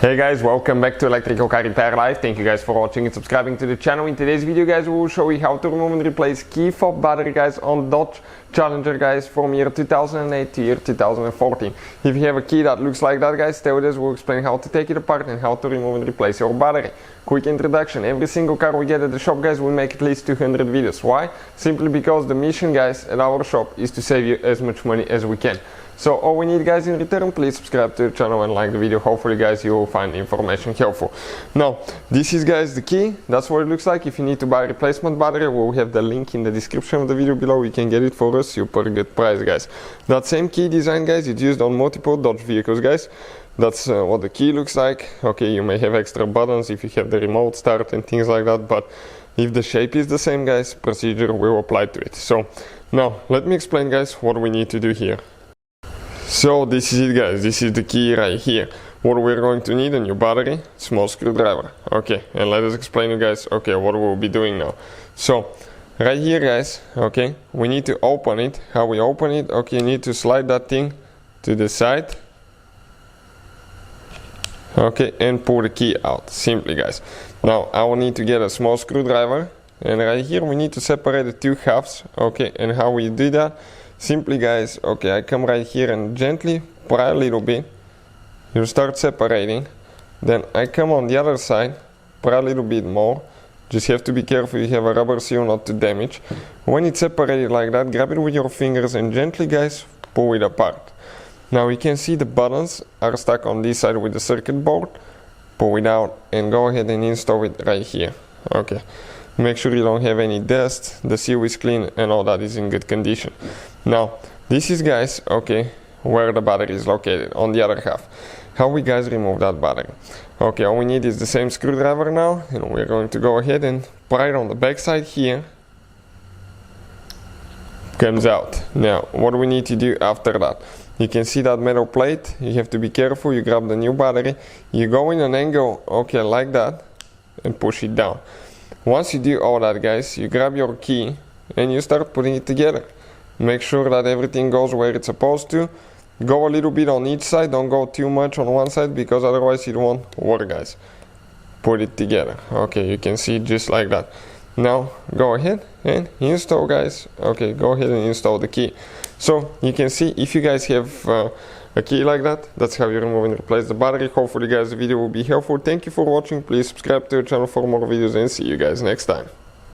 Hey guys, welcome back to Electrical Car Repair Live. Thank you guys for watching and subscribing to the channel. In today's video guys, we will show you how to remove and replace key fob battery guys on Dodge Challenger guys from year 2008 to year 2014. If you have a key that looks like that guys, stay with us, we'll explain how to take it apart and how to remove and replace your battery. Quick introduction, every single car we get at the shop guys, we make at least 200 videos. Why? Simply because the mission guys at our shop is to save you as much money as we can. So all we need guys in return, please subscribe to the channel and like the video. Hopefully guys you will find the information helpful. Now this is guys the key, that's what it looks like. If you need to buy a replacement battery, we'll have the link in the description of the video below. You can get it for a super good price guys. That same key design guys, it's used on multiple Dodge vehicles guys. That's what the key looks like. Okay, you may have extra buttons if you have the remote start and things like that, but if the shape is the same guys, procedure will apply to it. So now let me explain guys what we need to do here. So this is it guys, this is the key right here. What we're going to need: a new battery, small screwdriver. Okay, and let us explain you guys, okay, what we'll be doing now. So right here guys, okay, we need to open it. How we open it? Okay, you need to slide that thing to the side. Okay, and pull the key out, simply guys. Now I will need to get a small screwdriver, and right here we need to separate the two halves. Okay, and how we do that? Simply guys, okay, I come right here and gently pry a little bit. You start separating. Then I come on the other side, pry a little bit more. Just have to be careful you have a rubber seal not to damage. When it's separated like that, grab it with your fingers and gently guys, pull it apart. Now you can see the buttons are stuck on this side with the circuit board. Pull it out and go ahead and install it right here. Okay. Make sure you don't have any dust, the seal is clean and all that is in good condition. Now this is guys, okay, where the battery is located, on the other half. How we guys remove that battery? Okay, all we need is the same screwdriver now, and we're going to go ahead and pry it on the back side here. Comes out. Now what we need to do after that? You can see that metal plate, you have to be careful. You grab the new battery, you go in an angle, okay, like that, and push it down. Once you do all that guys, you grab your key and you start putting it together. Make sure that everything goes where it's supposed to. Go a little bit on each side, don't go too much on one side because otherwise it won't work guys. Put it together. Okay, you can see just like that. Now go ahead and install guys. Okay, go ahead and install the key. So you can see if you guys have a key like that, that's how you remove and replace the battery. Hopefully guys the video will be helpful. Thank you for watching. Please subscribe to the channel for more videos and see you guys next time.